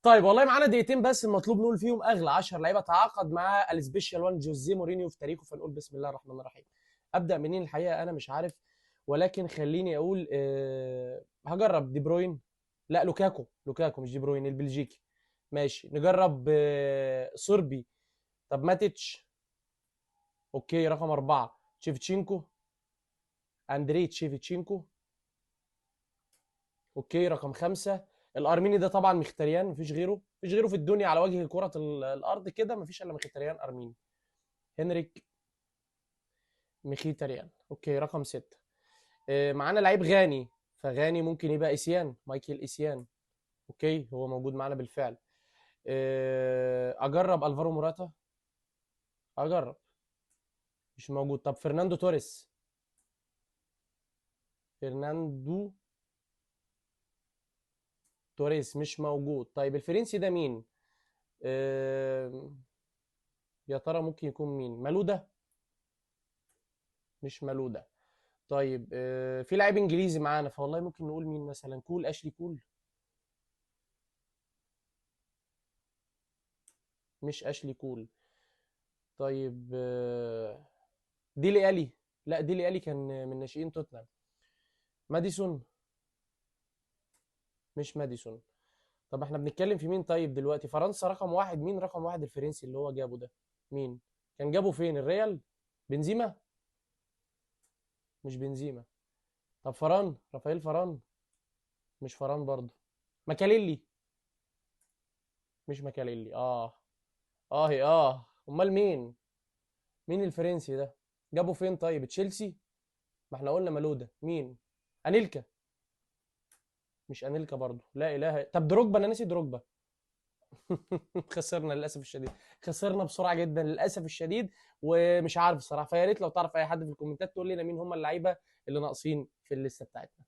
طيب والله معانا دقيقتين بس، المطلوب نقول فيهم اغلى 10 لعيبه تعاقد مع السبيشال وان جوزيه مورينيو في تاريخه، فنقول بسم الله الرحمن الرحيم. ابدا منين؟ الحقيقه انا مش عارف، ولكن خليني اقول هجرب دي بروين. لا، لوكاكو مش دي بروين، البلجيكي. ماشي، نجرب صربي. طب ماتيتش. اوكي، رقم أربعة تشيفتشينكو، أندري تشيفتشينكو. اوكي، رقم خمسة الأرميني ده طبعا مختريان، مفيش غيره في الدنيا على وجه كرة الأرض كده، مفيش إلا مختريان أرميني. هنريك مخيتاريان. اوكي، رقم ستة معانا لعيب غاني، فغاني ممكن يبقى إيسيان، مايكل إيسيان. اوكي، هو موجود معانا بالفعل. أجرب ألفارو موراتا. أجرب. مش موجود. طب فرناندو توريس. فرناندو توريس مش موجود. طيب الفرنسي ده مين؟ آه، يا ترى ممكن يكون مين؟ مالودا. مش مالودا. طيب في لاعب انجليزي معانا، فوالله ممكن نقول مين مثلا؟ كول، اشلي كول. مش اشلي كول. طيب ديلي الي. لا، ديلي الي كان من ناشئين توتنهام. ماديسون. مش ماديسون. طب احنا بنتكلم في مين طيب دلوقتي؟ فرنسا رقم واحد، مين رقم واحد الفرنسي اللي هو جابه ده؟ مين؟ كان جابه فين؟ الريال؟ بنزيما. مش بنزيما. طب فران، رافائيل فران. مش فران برضه. ماكاليلي. مش ماكاليلي. امال مين؟ مين الفرنسي ده؟ جابه فين طيب؟ تشيلسي؟ ما احنا قلنا مالودا. مين؟ انيلكا. مش انيلكا برضو، لا اله. طب دروجبا، انا ناسي دروجبا. خسرنا للاسف الشديد. خسرنا بسرعه جدا للاسف الشديد. ومش عارف الصراحه، فيا ريت لو تعرف اي حد في الكومنتات تقول لنا مين هم اللعيبه اللي ناقصين في الليسته بتاعتنا.